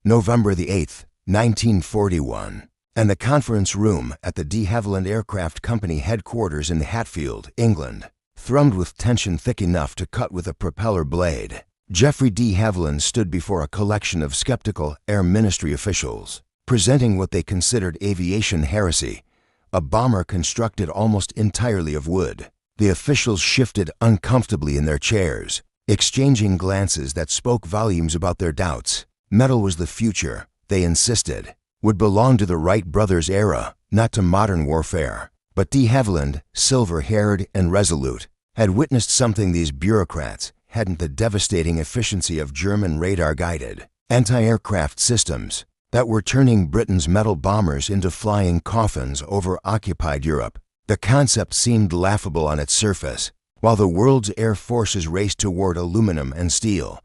November the 8th, 1941, and the conference room at the de Havilland Aircraft Company headquarters in Hatfield, England, thrummed with tension thick enough to cut with a propeller blade. Geoffrey de Havilland stood before a collection of skeptical Air Ministry officials, presenting what they considered aviation heresy, a bomber constructed almost entirely of wood. The officials shifted uncomfortably in their chairs, exchanging glances that spoke volumes about their doubts. Metal was the future, they insisted, would belong to the Wright brothers' era, not to modern warfare. But de Havilland, silver-haired and resolute, had witnessed something these bureaucrats hadn't: the devastating efficiency of German radar-guided anti-aircraft systems that were turning Britain's metal bombers into flying coffins over occupied Europe. The concept seemed laughable on its surface. While the world's air forces raced toward aluminum and steel,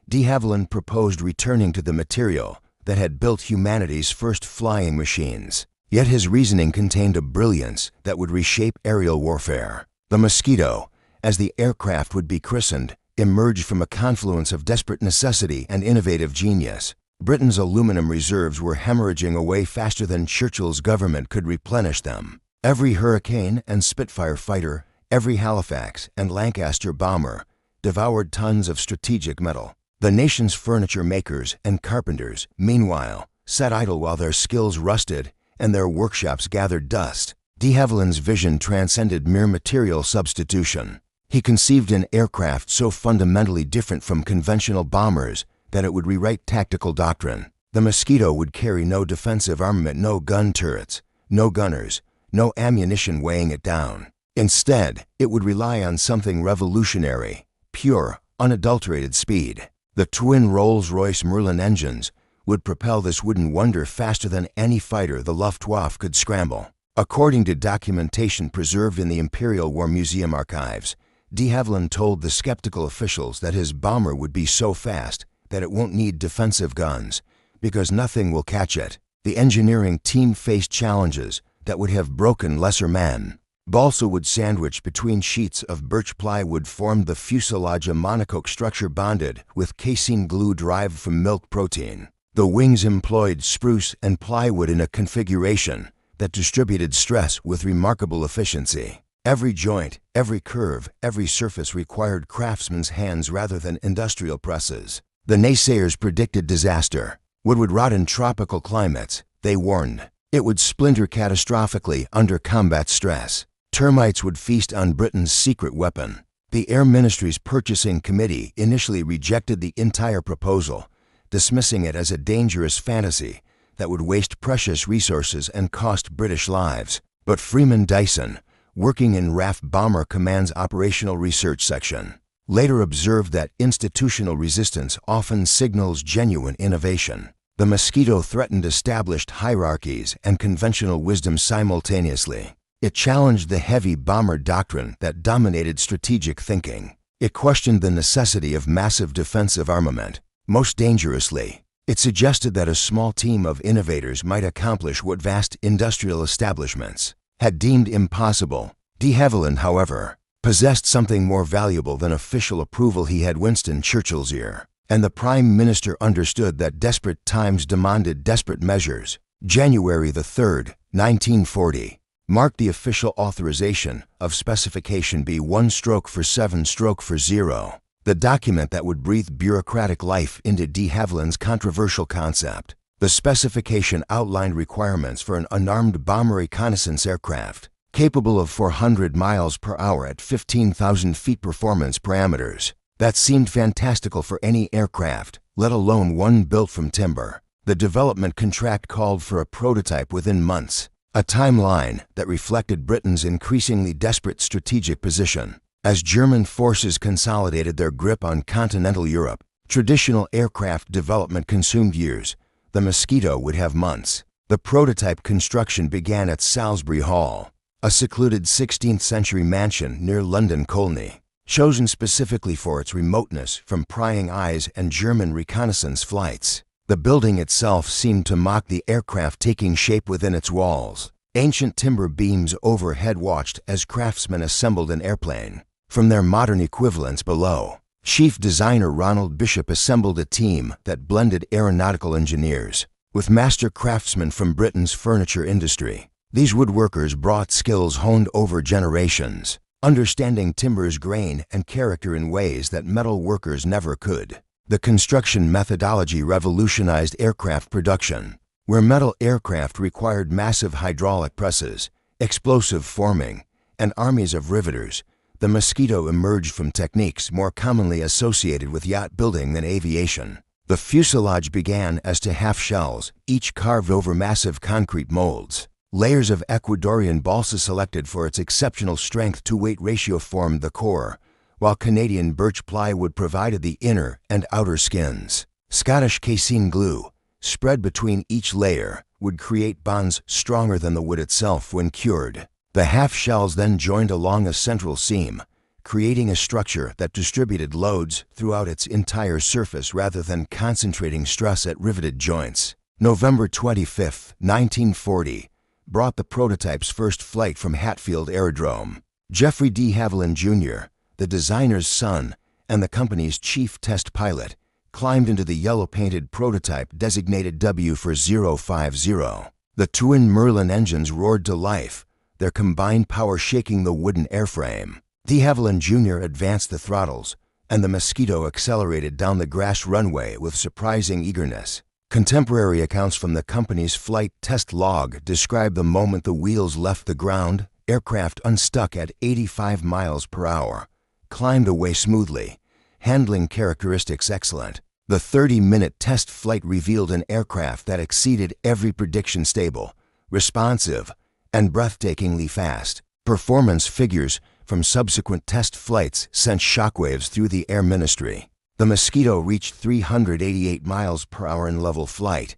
de Havilland proposed returning to the material that had built humanity's first flying machines. Yet his reasoning contained a brilliance that would reshape aerial warfare. The Mosquito, as the aircraft would be christened, emerged from a confluence of desperate necessity and innovative genius. Britain's aluminum reserves were hemorrhaging away faster than Churchill's government could replenish them. Every Hurricane and Spitfire fighter, every Halifax and Lancaster bomber devoured tons of strategic metal. The nation's furniture makers and carpenters, meanwhile, sat idle while their skills rusted and their workshops gathered dust. De Havilland's vision transcended mere material substitution. He conceived an aircraft so fundamentally different from conventional bombers that it would rewrite tactical doctrine. The Mosquito would carry no defensive armament, no gun turrets, no gunners, no ammunition weighing it down. Instead, it would rely on something revolutionary: pure, unadulterated speed. The twin Rolls-Royce Merlin engines would propel this wooden wonder faster than any fighter the Luftwaffe could scramble. According to documentation preserved in the Imperial War Museum archives, de Havilland told the skeptical officials that his bomber would be so fast that it won't need defensive guns, because nothing will catch it. The engineering team faced challenges that would have broken lesser men. Balsa wood sandwiched between sheets of birch plywood formed the fuselage, a monocoque structure bonded with casein glue derived from milk protein. The wings employed spruce and plywood in a configuration that distributed stress with remarkable efficiency. Every joint, every curve, every surface required craftsmen's hands rather than industrial presses. The naysayers predicted disaster. Wood would rot in tropical climates, they warned. It would splinter catastrophically under combat stress. Termites would feast on Britain's secret weapon. The Air Ministry's Purchasing Committee initially rejected the entire proposal, dismissing it as a dangerous fantasy that would waste precious resources and cost British lives. But Freeman Dyson, working in RAF Bomber Command's Operational Research Section, later observed that institutional resistance often signals genuine innovation. The Mosquito threatened established hierarchies and conventional wisdom simultaneously. It challenged the heavy bomber doctrine that dominated strategic thinking. It questioned the necessity of massive defensive armament. Most dangerously, it suggested that a small team of innovators might accomplish what vast industrial establishments had deemed impossible. De Havilland, however, possessed something more valuable than official approval. He had Winston Churchill's ear, and the Prime Minister understood that desperate times demanded desperate measures. January the 3rd, 1940, marked the official authorization of Specification B1/7/0, the document that would breathe bureaucratic life into de Havilland's controversial concept. The specification outlined requirements for an unarmed bomber reconnaissance aircraft, capable of 400 miles per hour at 15,000 feet performance parameters. That seemed fantastical for any aircraft, let alone one built from timber. The development contract called for a prototype within months, a timeline that reflected Britain's increasingly desperate strategic position. As German forces consolidated their grip on continental Europe, traditional aircraft development consumed years. The Mosquito would have months. The prototype construction began at Salisbury Hall, a secluded 16th-century mansion near London Colney, chosen specifically for its remoteness from prying eyes and German reconnaissance flights. The building itself seemed to mock the aircraft taking shape within its walls. Ancient timber beams overhead watched as craftsmen assembled an airplane. From their modern equivalents below, Chief designer Ronald Bishop assembled a team that blended aeronautical engineers with master craftsmen from Britain's furniture industry. These woodworkers brought skills honed over generations, understanding timber's grain and character in ways that metal workers never could. The construction methodology revolutionized aircraft production, where metal aircraft required massive hydraulic presses, explosive forming, and armies of riveters. The Mosquito emerged from techniques more commonly associated with yacht building than aviation. The fuselage began as to half shells, each carved over massive concrete molds. Layers of Ecuadorian balsa selected for its exceptional strength-to-weight ratio formed the core, while Canadian birch plywood provided the inner and outer skins. Scottish casein glue, spread between each layer, would create bonds stronger than the wood itself when cured. The half shells then joined along a central seam, creating a structure that distributed loads throughout its entire surface rather than concentrating stress at riveted joints. November 25, 1940, brought the prototype's first flight from Hatfield Aerodrome. Jeffrey de Havilland Jr., the designer's son and the company's chief test pilot, climbed into the yellow-painted prototype designated W for 050. The twin Merlin engines roared to life, their combined power shaking the wooden airframe. De Havilland Jr. advanced the throttles, and the Mosquito accelerated down the grass runway with surprising eagerness. Contemporary accounts from the company's flight test log describe the moment the wheels left the ground, aircraft unstuck at 85 miles per hour, climbed away smoothly, handling characteristics excellent. The 30-minute test flight revealed an aircraft that exceeded every prediction: stable, responsive, and breathtakingly fast. Performance figures from subsequent test flights sent shockwaves through the Air Ministry. The Mosquito reached 388 miles per hour in level flight,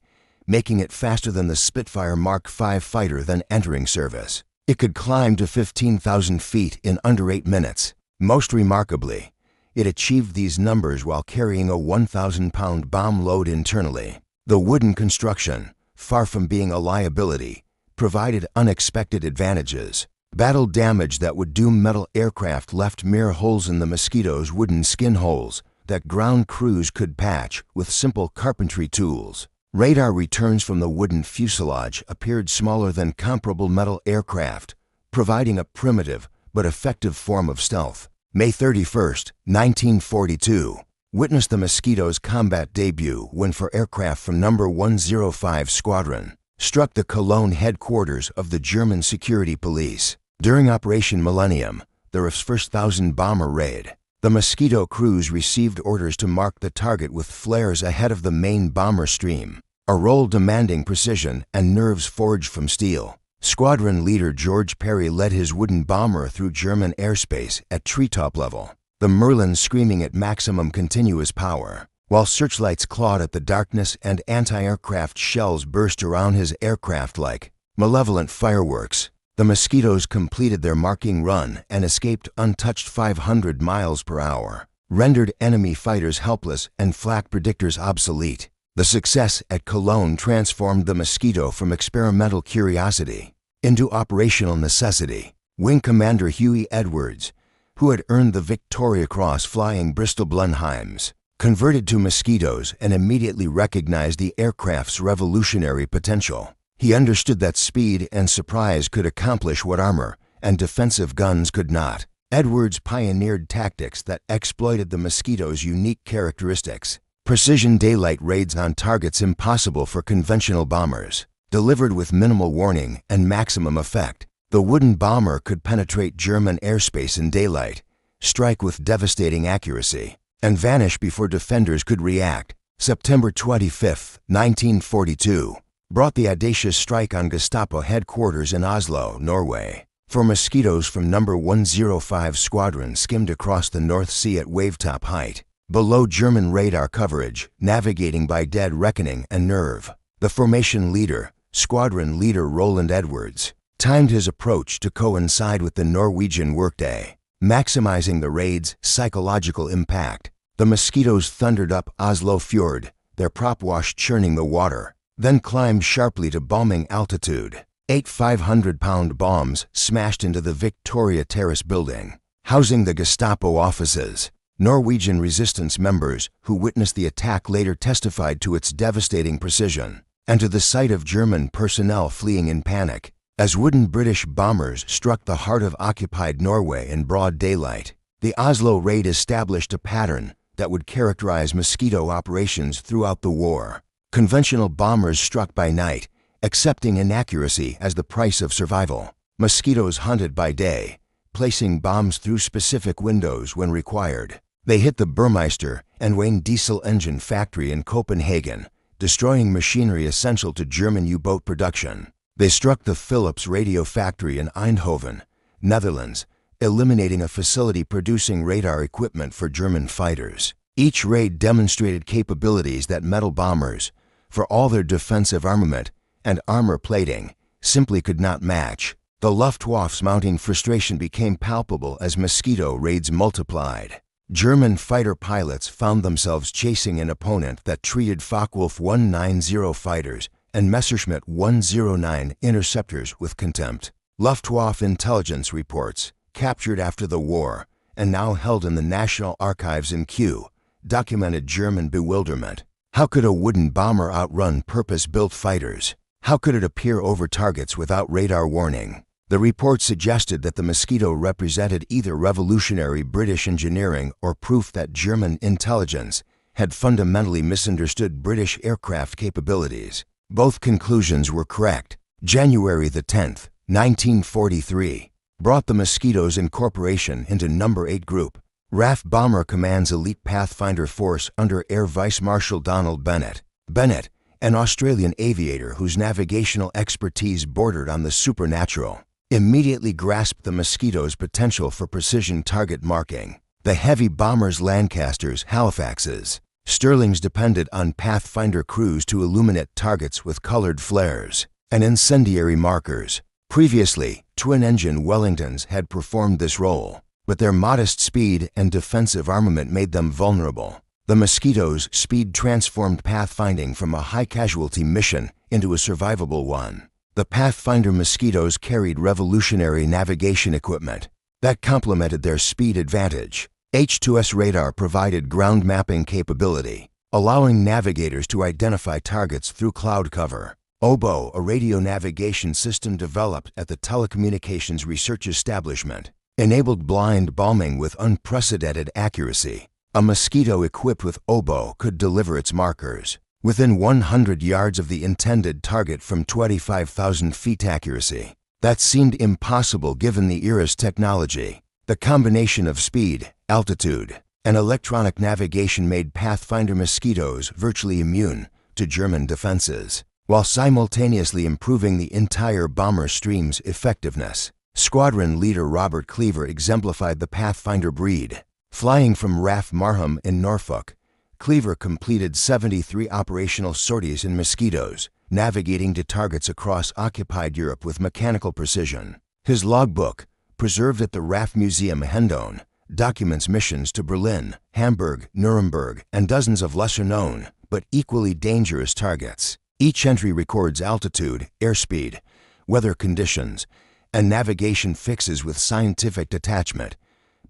making it faster than the Spitfire Mark V fighter then entering service. It could climb to 15,000 feet in under 8 minutes. Most remarkably, it achieved these numbers while carrying a 1,000-pound bomb load internally. The wooden construction, far from being a liability, provided unexpected advantages. Battle damage that would doom metal aircraft left mere holes in the Mosquito's wooden skin holes that ground crews could patch with simple carpentry tools. Radar returns from the wooden fuselage appeared smaller than comparable metal aircraft, providing a primitive but effective form of stealth. May 31, 1942, witnessed the Mosquito's combat debut when four aircraft from No. 105 Squadron struck the Cologne headquarters of the German security police. During Operation Millennium, the RAF's first 1,000 bomber raid, the Mosquito crews received orders to mark the target with flares ahead of the main bomber stream, a role demanding precision and nerves forged from steel. Squadron leader George Perry led his wooden bomber through German airspace at treetop level, the Merlin screaming at maximum continuous power, while searchlights clawed at the darkness and anti-aircraft shells burst around his aircraft like malevolent fireworks. The Mosquitoes completed their marking run and escaped untouched 500 miles per hour, rendered enemy fighters helpless and flak predictors obsolete. The success at Cologne transformed the Mosquito from experimental curiosity into operational necessity. Wing Commander Huey Edwards, who had earned the Victoria Cross flying Bristol Blenheims, converted to Mosquitoes and immediately recognized the aircraft's revolutionary potential. He understood that speed and surprise could accomplish what armor and defensive guns could not. Edwards pioneered tactics that exploited the Mosquito's unique characteristics. Precision daylight raids on targets impossible for conventional bombers, delivered with minimal warning and maximum effect. The wooden bomber could penetrate German airspace in daylight, strike with devastating accuracy, and vanish before defenders could react. September 25, 1942, brought the audacious strike on Gestapo headquarters in Oslo, Norway. Four Mosquitoes from No. 105 Squadron skimmed across the North Sea at wavetop height, below German radar coverage, navigating by dead reckoning and nerve. The formation leader, Squadron Leader Roland Edwards, timed his approach to coincide with the Norwegian workday, maximizing the raid's psychological impact. The Mosquitoes thundered up Oslo Fjord, their prop wash churning the water, then climbed sharply to bombing altitude. 8 500-pound bombs smashed into the Victoria Terrace building, housing the Gestapo offices. Norwegian resistance members who witnessed the attack later testified to its devastating precision and to the sight of German personnel fleeing in panic as wooden British bombers struck the heart of occupied Norway in broad daylight. The Oslo raid established a pattern that would characterize Mosquito operations throughout the war. Conventional bombers struck by night, accepting inaccuracy as the price of survival. Mosquitoes hunted by day, placing bombs through specific windows when required. They hit the Burmeister and Wayne diesel engine factory in Copenhagen, destroying machinery essential to German U-boat production. They struck the Philips radio factory in Eindhoven, Netherlands, eliminating a facility producing radar equipment for German fighters. Each raid demonstrated capabilities that metal bombers, for all their defensive armament and armor plating, simply could not match. The Luftwaffe's mounting frustration became palpable as Mosquito raids multiplied. German fighter pilots found themselves chasing an opponent that treated Focke-Wulf 190 fighters and Messerschmitt 109 interceptors with contempt. Luftwaffe intelligence reports, captured after the war and now held in the National Archives in Kew, documented German bewilderment. How could a wooden bomber outrun purpose-built fighters? How could it appear over targets without radar warning? The report suggested that the Mosquito represented either revolutionary British engineering or proof that German intelligence had fundamentally misunderstood British aircraft capabilities. Both conclusions were correct. January the 10th, 1943, brought the Mosquito's incorporation into No. 8 Group, RAF Bomber Command's elite Pathfinder force under Air Vice Marshal Donald Bennett. Bennett, an Australian aviator whose navigational expertise bordered on the supernatural, immediately grasped the Mosquito's potential for precision target marking. The heavy bombers Lancasters, Halifaxes, Stirlings depended on Pathfinder crews to illuminate targets with colored flares and incendiary markers. Previously, twin-engine Wellingtons had performed this role, but their modest speed and defensive armament made them vulnerable. The Mosquito's speed transformed pathfinding from a high-casualty mission into a survivable one. The Pathfinder Mosquitoes carried revolutionary navigation equipment that complemented their speed advantage. H2S radar provided ground mapping capability, allowing navigators to identify targets through cloud cover. OBO, a radio navigation system developed at the Telecommunications Research Establishment, enabled blind bombing with unprecedented accuracy. A Mosquito equipped with OBO could deliver its markers within 100 yards of the intended target from 25,000 feet accuracy. That seemed impossible given the era's technology. The combination of speed, altitude, and electronic navigation made Pathfinder Mosquitoes virtually immune to German defenses, while simultaneously improving the entire bomber stream's effectiveness. Squadron leader Robert Cleaver exemplified the Pathfinder breed. Flying from RAF Marham in Norfolk, Cleaver completed 73 operational sorties in Mosquitoes, navigating to targets across occupied Europe with mechanical precision. His logbook, preserved at the RAF Museum Hendon, documents missions to Berlin, Hamburg, Nuremberg, and dozens of lesser-known but equally dangerous targets. Each entry records altitude, airspeed, weather conditions, and navigation fixes with scientific detachment,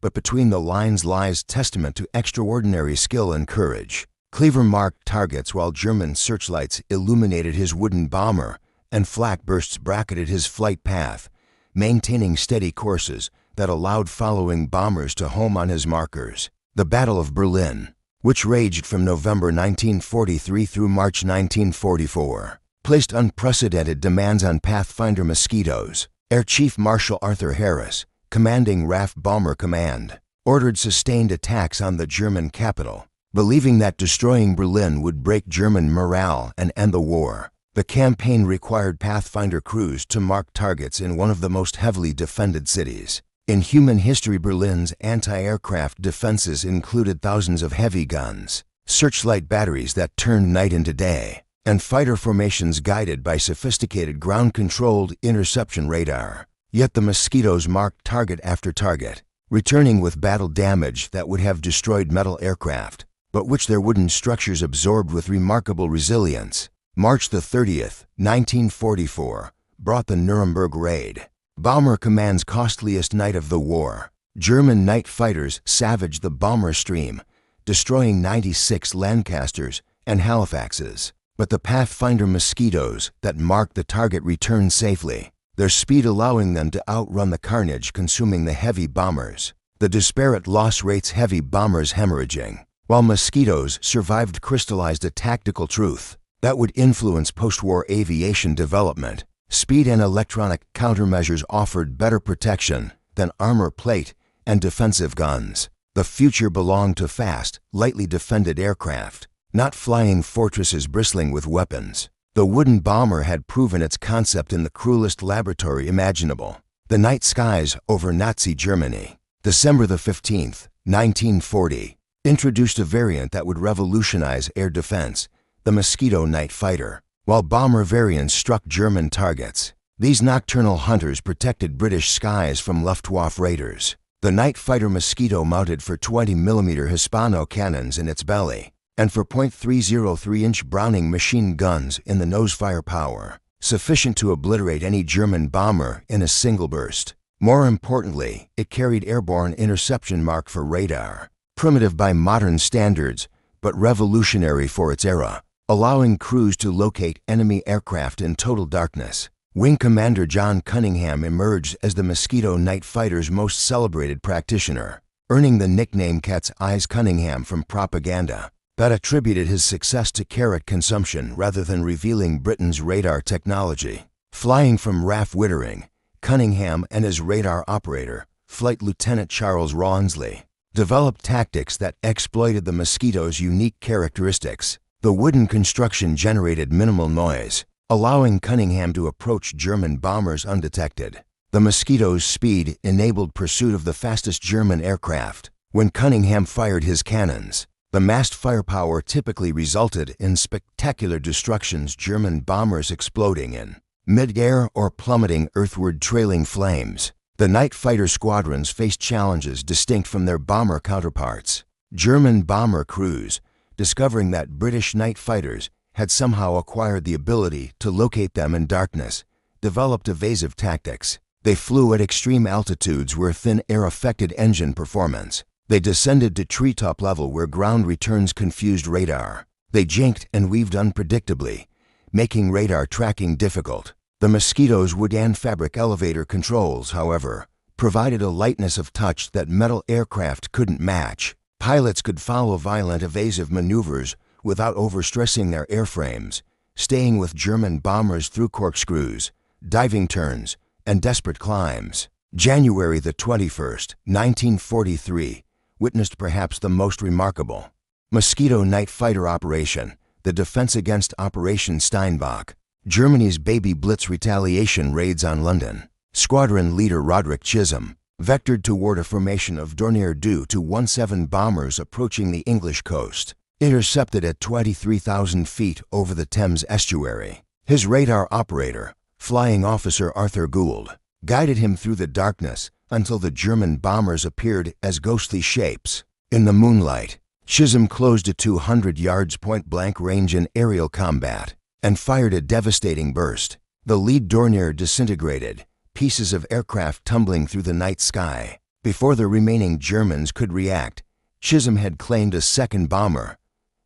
but between the lines lies testament to extraordinary skill and courage. Cleaver marked targets while German searchlights illuminated his wooden bomber and flak bursts bracketed his flight path, maintaining steady courses that allowed following bombers to home on his markers. The Battle of Berlin, which raged from November 1943 through March 1944, placed unprecedented demands on Pathfinder Mosquitoes. Air Chief Marshal Arthur Harris, commanding RAF Bomber Command, ordered sustained attacks on the German capital, believing that destroying Berlin would break German morale and end the war. The campaign required Pathfinder crews to mark targets in one of the most heavily defended cities. In human history, Berlin's anti-aircraft defenses included thousands of heavy guns, searchlight batteries that turned night into day, and fighter formations guided by sophisticated ground-controlled interception radar. Yet the Mosquitoes marked target after target, returning with battle damage that would have destroyed metal aircraft, but which their wooden structures absorbed with remarkable resilience. March the 30th, 1944, brought the Nuremberg raid, Bomber Command's costliest night of the war. German night fighters savaged the bomber stream, destroying 96 Lancasters and Halifaxes. But the Pathfinder Mosquitoes that marked the target returned safely, their speed allowing them to outrun the carnage consuming the heavy bombers. The disparate loss rates heavy bombers hemorrhaging, while Mosquitoes survived crystallized a tactical truth that would influence post-war aviation development. Speed and electronic countermeasures offered better protection than armor plate and defensive guns. The future belonged to fast, lightly defended aircraft, not flying fortresses bristling with weapons. The wooden bomber had proven its concept in the cruelest laboratory imaginable. The night skies over Nazi Germany. December the 15th, 1940, introduced a variant that would revolutionize air defense, the Mosquito night fighter. While bomber variants struck German targets, these nocturnal hunters protected British skies from Luftwaffe raiders. The night fighter Mosquito mounted for 20mm Hispano cannons in its belly and for .303-inch Browning machine guns in the nose firepower, sufficient to obliterate any German bomber in a single burst. More importantly, it carried airborne interception mark for radar, primitive by modern standards, but revolutionary for its era, allowing crews to locate enemy aircraft in total darkness. Wing Commander John Cunningham emerged as the Mosquito night fighter's most celebrated practitioner, earning the nickname Cat's Eyes Cunningham from propaganda that attributed his success to carrot consumption rather than revealing Britain's radar technology. Flying from RAF Wittering, Cunningham and his radar operator, Flight Lieutenant Charles Rawnsley, developed tactics that exploited the Mosquito's unique characteristics. The wooden construction generated minimal noise, allowing Cunningham to approach German bombers undetected. The Mosquito's speed enabled pursuit of the fastest German aircraft. When Cunningham fired his cannons, the massed firepower typically resulted in spectacular destructions, German bombers exploding in mid-air or plummeting earthward trailing flames. The night fighter squadrons faced challenges distinct from their bomber counterparts. German bomber crews, discovering that British night fighters had somehow acquired the ability to locate them in darkness, developed evasive tactics. They flew at extreme altitudes where thin air affected engine performance. They descended to treetop level where ground returns confused radar. They jinked and weaved unpredictably, making radar tracking difficult. The Mosquito's wood and fabric elevator controls, however, provided a lightness of touch that metal aircraft couldn't match. Pilots could follow violent evasive maneuvers without overstressing their airframes, staying with German bombers through corkscrews, diving turns, and desperate climbs. January the 21st, 1943, witnessed perhaps the most remarkable Mosquito night fighter operation, the defense against Operation Steinbock, Germany's baby blitz retaliation raids on London. Squadron leader Roderick Chisholm vectored toward a formation of Dornier 217 bombers approaching the English coast, intercepted at 23,000 feet over the Thames estuary. His radar operator, Flying Officer Arthur Gould, guided him through the darkness until the German bombers appeared as ghostly shapes. In the moonlight, Chisholm closed a 200 yards point-blank range in aerial combat and fired a devastating burst. The lead Dornier disintegrated, pieces of aircraft tumbling through the night sky. Before the remaining Germans could react, Chisholm had claimed a second bomber,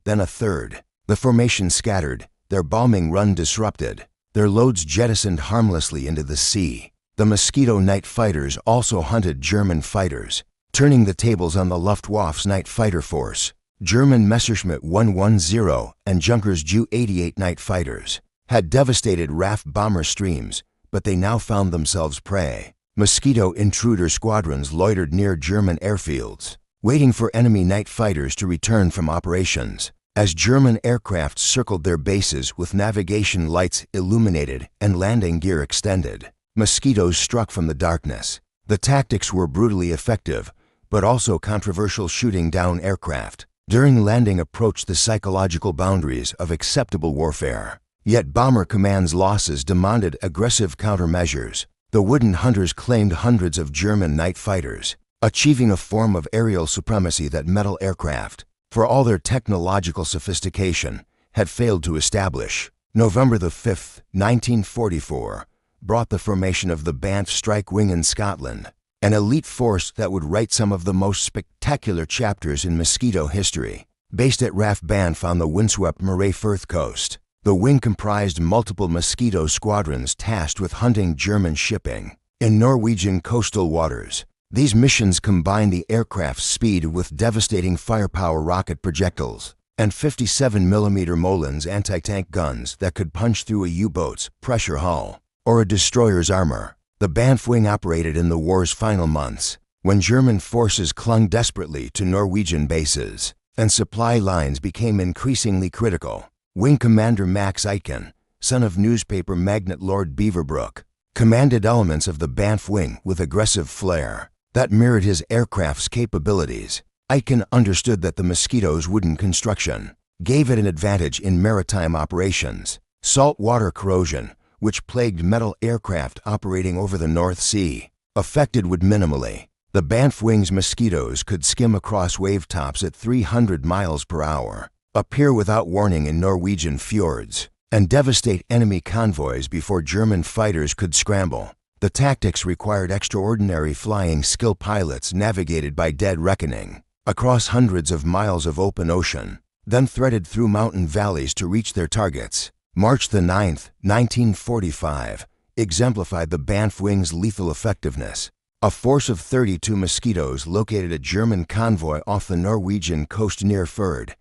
then a third. The formation scattered, their bombing run disrupted, their loads jettisoned harmlessly into the sea. The Mosquito night fighters also hunted German fighters, turning the tables on the Luftwaffe's night fighter force. German Messerschmitt 110 and Junkers Ju-88 night fighters had devastated RAF bomber streams, but they now found themselves prey. Mosquito intruder squadrons loitered near German airfields, waiting for enemy night fighters to return from operations. As German aircraft circled their bases with navigation lights illuminated and landing gear extended, Mosquitoes struck from the darkness. The tactics were brutally effective, but also controversial, shooting down aircraft during landing approached the psychological boundaries of acceptable warfare. Yet bomber command's losses demanded aggressive countermeasures. The wooden hunters claimed hundreds of German night fighters, achieving a form of aerial supremacy that metal aircraft, for all their technological sophistication, had failed to establish. November the 5th, 1944, brought the formation of the Banff Strike Wing in Scotland. an elite force that would write some of the most spectacular chapters in Mosquito history. Based at RAF Banff on the windswept Moray Firth coast, the wing comprised multiple Mosquito squadrons tasked with hunting German shipping in Norwegian coastal waters. These missions combined the aircraft's speed with devastating firepower rocket projectiles and 57mm Mollins anti-tank guns that could punch through a U-boat's pressure hull or a destroyer's armor. The Banff wing operated in the war's final months, when German forces clung desperately to Norwegian bases and supply lines became increasingly critical. Wing Commander Max Aitken, son of newspaper magnate Lord Beaverbrook, commanded elements of the Banff wing with aggressive flair that mirrored his aircraft's capabilities. Aitken understood that the Mosquito's wooden construction gave it an advantage in maritime operations. Saltwater corrosion, which plagued metal aircraft operating over the North Sea, affected wood minimally. The Banff wing's Mosquitoes could skim across wave tops at 300 miles per hour, appear without warning in Norwegian fjords, and devastate enemy convoys before German fighters could scramble. The tactics required extraordinary flying skill. Pilots navigated by dead reckoning across hundreds of miles of open ocean, then threaded through mountain valleys to reach their targets. March 9, 1945, exemplified the Banff wing's lethal effectiveness. A force of 32 Mosquitoes located a German convoy off the Norwegian coast near Ferd.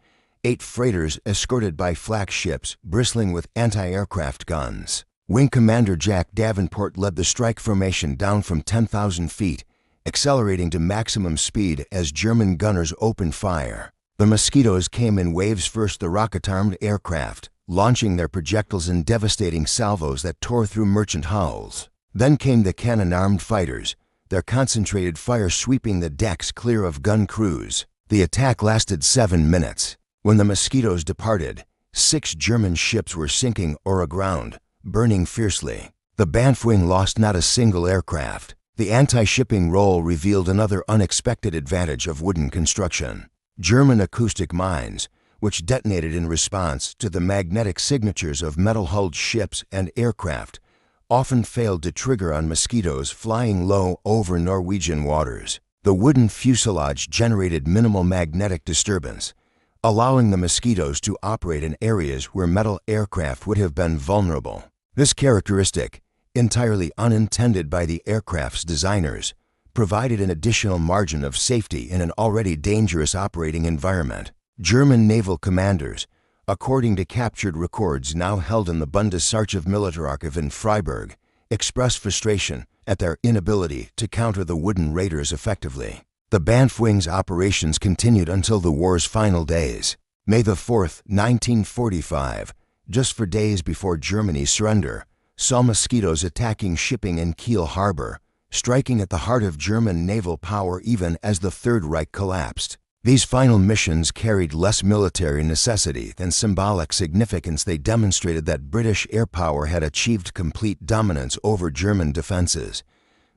8 freighters escorted by flak ships bristling with anti-aircraft guns. Wing Commander Jack Davenport led the strike formation down from 10,000 feet, accelerating to maximum speed as German gunners opened fire. The Mosquitoes came in waves. First the rocket-armed aircraft, launching their projectiles in devastating salvos that tore through merchant hulls. Then came the cannon-armed fighters, their concentrated fire sweeping the decks clear of gun crews. The attack lasted 7 minutes. When the Mosquitoes departed, 6 German ships were sinking or aground, burning fiercely. The Banff wing lost not a single aircraft. The anti-shipping role revealed another unexpected advantage of wooden construction. German acoustic mines, which detonated in response to the magnetic signatures of metal-hulled ships and aircraft, often failed to trigger on Mosquitoes flying low over Norwegian waters. The wooden fuselage generated minimal magnetic disturbance, allowing the Mosquitoes to operate in areas where metal aircraft would have been vulnerable. This characteristic, entirely unintended by the aircraft's designers, provided an additional margin of safety in an already dangerous operating environment. German naval commanders, according to captured records now held in the Bundesarchiv Militararchiv in Freiburg, expressed frustration at their inability to counter the wooden raiders effectively. The Banff wing's operations continued until the war's final days. May 4, 1945, just 4 days before Germany's surrender, saw Mosquitoes attacking shipping in Kiel Harbor, striking at the heart of German naval power even as the Third Reich collapsed. These final missions carried less military necessity than symbolic significance. They demonstrated that British air power had achieved complete dominance over German defenses,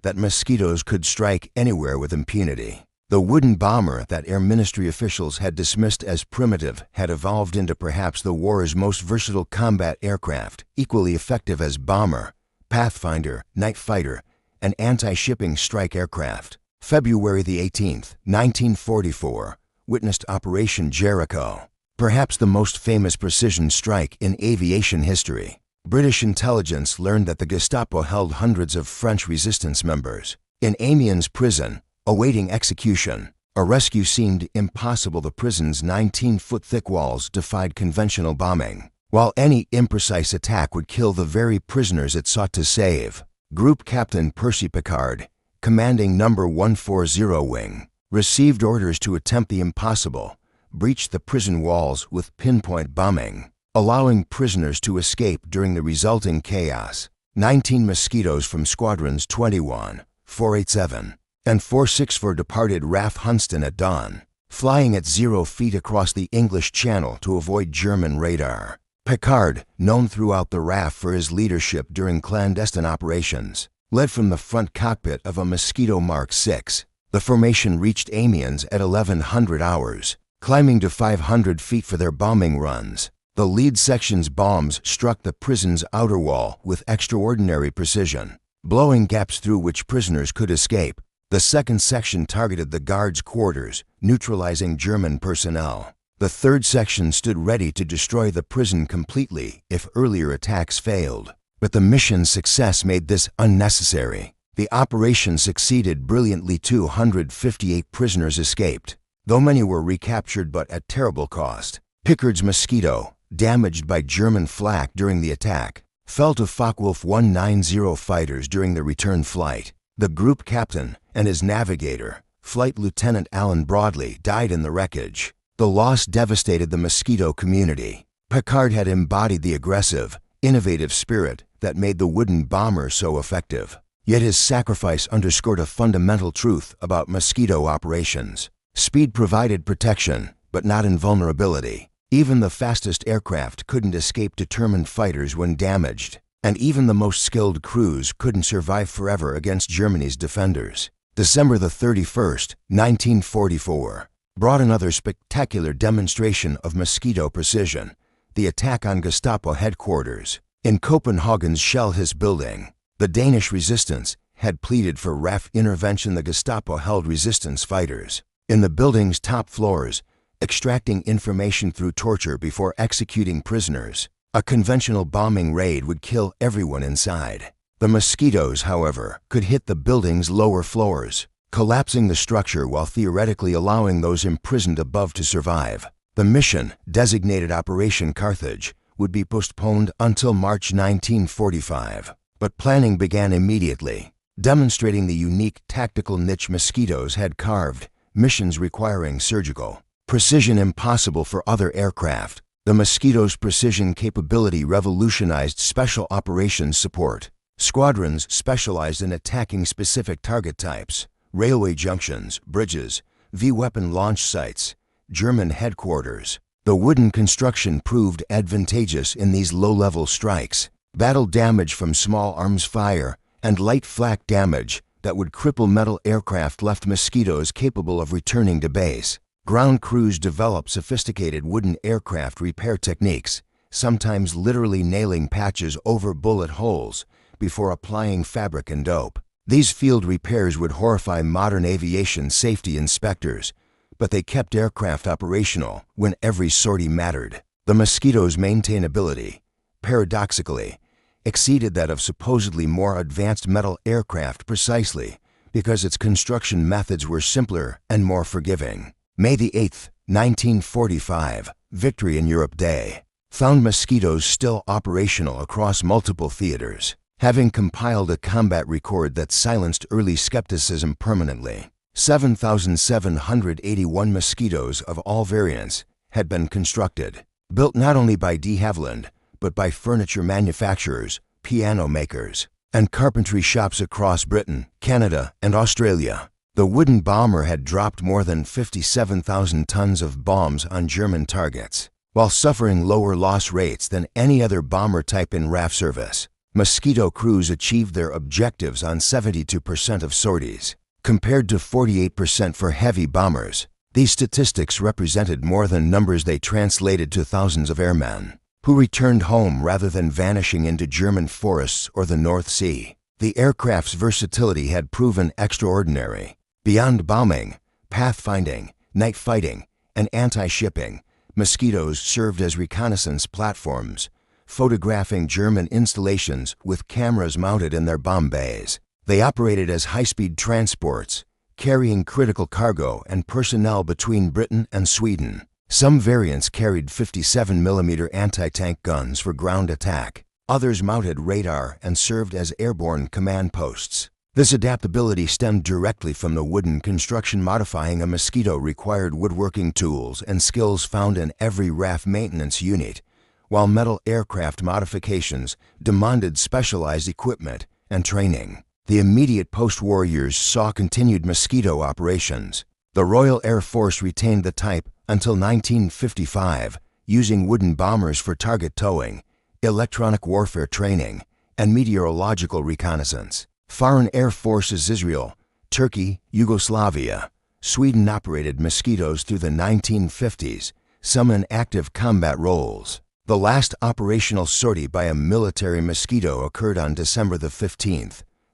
that Mosquitoes could strike anywhere with impunity. The wooden bomber that Air Ministry officials had dismissed as primitive had evolved into perhaps the war's most versatile combat aircraft, equally effective as bomber, pathfinder, night fighter, and anti-shipping strike aircraft. February 18, 1944, witnessed Operation Jericho, perhaps the most famous precision strike in aviation history. British intelligence learned that the Gestapo held hundreds of French resistance members in Amiens prison, awaiting execution. A rescue seemed impossible. The prison's 19-foot-thick walls defied conventional bombing, while any imprecise attack would kill the very prisoners it sought to save. Group Captain Percy Pickard, commanding No. 140 Wing, received orders to attempt the impossible, breach the prison walls with pinpoint bombing, allowing prisoners to escape during the resulting chaos. 19 Mosquitoes from Squadrons 21, 487, and 464 departed RAF Hunston at dawn, flying at 0 feet across the English Channel to avoid German radar. Pickard, known throughout the RAF for his leadership during clandestine operations, led from the front cockpit of a Mosquito Mark 6. The formation reached Amiens at 1100 hours, climbing to 500 feet for their bombing runs. The lead section's bombs struck the prison's outer wall with extraordinary precision, blowing gaps through which prisoners could escape. The second section targeted the guards' quarters, neutralizing German personnel. The third section stood ready to destroy the prison completely if earlier attacks failed. But the mission's success made this unnecessary. The operation succeeded brilliantly. 258 prisoners escaped, though many were recaptured, but at terrible cost. Pickard's Mosquito, damaged by German flak during the attack, fell to Focke-Wulf 190 fighters during the return flight. The group captain and his navigator, Flight Lieutenant Alan Broadley, died in the wreckage. The loss devastated the Mosquito community. Pickard had embodied the aggressive, innovative spirit that made the wooden bomber so effective. Yet his sacrifice underscored a fundamental truth about Mosquito operations. Speed provided protection, but not invulnerability. Even the fastest aircraft couldn't escape determined fighters when damaged, and even the most skilled crews couldn't survive forever against Germany's defenders. December 31st, 1944, brought another spectacular demonstration of Mosquito precision: the attack on Gestapo headquarters in Copenhagen's Shellhuis building. The Danish resistance had pleaded for RAF intervention. The Gestapo held resistance fighters in the building's top floors, extracting information through torture before executing prisoners. A conventional bombing raid would kill everyone inside. The Mosquitoes, however, could hit the building's lower floors, collapsing the structure while theoretically allowing those imprisoned above to survive. The mission, designated Operation Carthage, would be postponed until March 1945. But planning began immediately, demonstrating the unique tactical niche Mosquitoes had carved, missions requiring surgical precision impossible for other aircraft. The Mosquito's precision capability revolutionized special operations support. Squadrons specialized in attacking specific target types: railway junctions, bridges, V-weapon launch sites, German headquarters. The wooden construction proved advantageous in these low-level strikes. Battle damage from small arms fire and light flak damage that would cripple metal aircraft left Mosquitoes capable of returning to base. Ground crews developed sophisticated wooden aircraft repair techniques, sometimes literally nailing patches over bullet holes before applying fabric and dope. These field repairs would horrify modern aviation safety inspectors, but they kept aircraft operational when every sortie mattered. The Mosquito's maintainability, paradoxically, exceeded that of supposedly more advanced metal aircraft precisely because its construction methods were simpler and more forgiving. May 8, 1945, Victory in Europe Day, found Mosquitoes still operational across multiple theaters, having compiled a combat record that silenced early skepticism permanently. 7,781 Mosquitoes of all variants had been constructed, built not only by de Havilland, but by furniture manufacturers, piano makers, and carpentry shops across Britain, Canada, and Australia. The wooden bomber had dropped more than 57,000 tons of bombs on German targets, while suffering lower loss rates than any other bomber type in RAF service. Mosquito crews achieved their objectives on 72% of sorties, compared to 48% for heavy bombers. These statistics represented more than numbers they translated to thousands of airmen, who returned home rather than vanishing into German forests or the North Sea. The aircraft's versatility had proven extraordinary. Beyond bombing, pathfinding, night fighting, and anti-shipping, Mosquitoes served as reconnaissance platforms, photographing German installations with cameras mounted in their bomb bays. They operated as high-speed transports, carrying critical cargo and personnel between Britain and Sweden. Some variants carried 57mm anti-tank guns for ground attack. Others mounted radar and served as airborne command posts. This adaptability stemmed directly from the wooden construction. Modifying a Mosquito required woodworking tools and skills found in every RAF maintenance unit, while metal aircraft modifications demanded specialized equipment and training. The immediate post-war years saw continued Mosquito operations. The Royal Air Force retained the type until 1955, using wooden bombers for target towing, electronic warfare training, and meteorological reconnaissance. Foreign air forces Israel, Turkey, Yugoslavia, Sweden operated Mosquitoes through the 1950s, some in active combat roles. The last operational sortie by a military Mosquito occurred on December 15,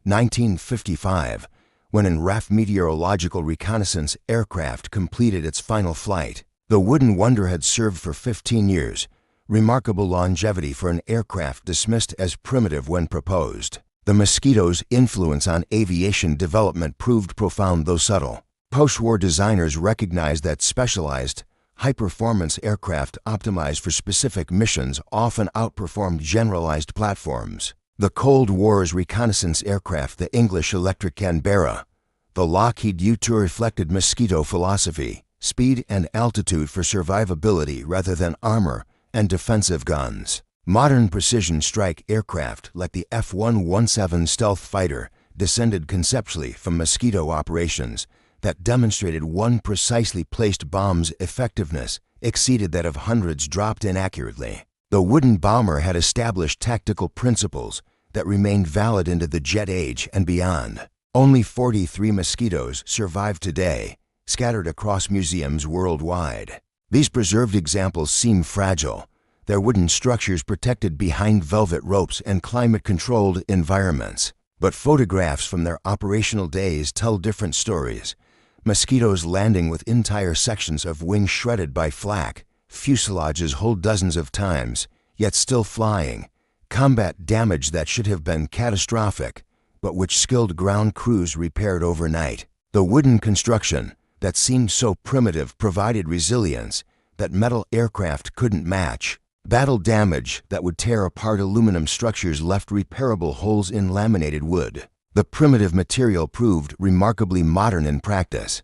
1955, when an RAF meteorological reconnaissance aircraft completed its final flight. The wooden wonder had served for 15 years, remarkable longevity for an aircraft dismissed as primitive when proposed. The Mosquito's influence on aviation development proved profound though subtle. Post-war designers recognized that specialized, high-performance aircraft optimized for specific missions often outperformed generalized platforms. The Cold War's reconnaissance aircraft, the English Electric Canberra, the Lockheed U-2 reflected Mosquito philosophy, speed and altitude for survivability rather than armor and defensive guns. Modern precision strike aircraft like the F-117 stealth fighter descended conceptually from Mosquito operations that demonstrated one precisely placed bomb's effectiveness exceeded that of hundreds dropped inaccurately. The wooden bomber had established tactical principles that remained valid into the jet age and beyond. Only 43 Mosquitoes survive today, scattered across museums worldwide. These preserved examples seem fragile, their wooden structures protected behind velvet ropes and climate-controlled environments. But photographs from their operational days tell different stories. Mosquitoes landing with entire sections of wing shredded by flak, fuselages hold dozens of times, yet still flying, combat damage that should have been catastrophic, but which skilled ground crews repaired overnight. The wooden construction that seemed so primitive provided resilience that metal aircraft couldn't match. Battle damage that would tear apart aluminum structures left repairable holes in laminated wood. The primitive material proved remarkably modern in practice.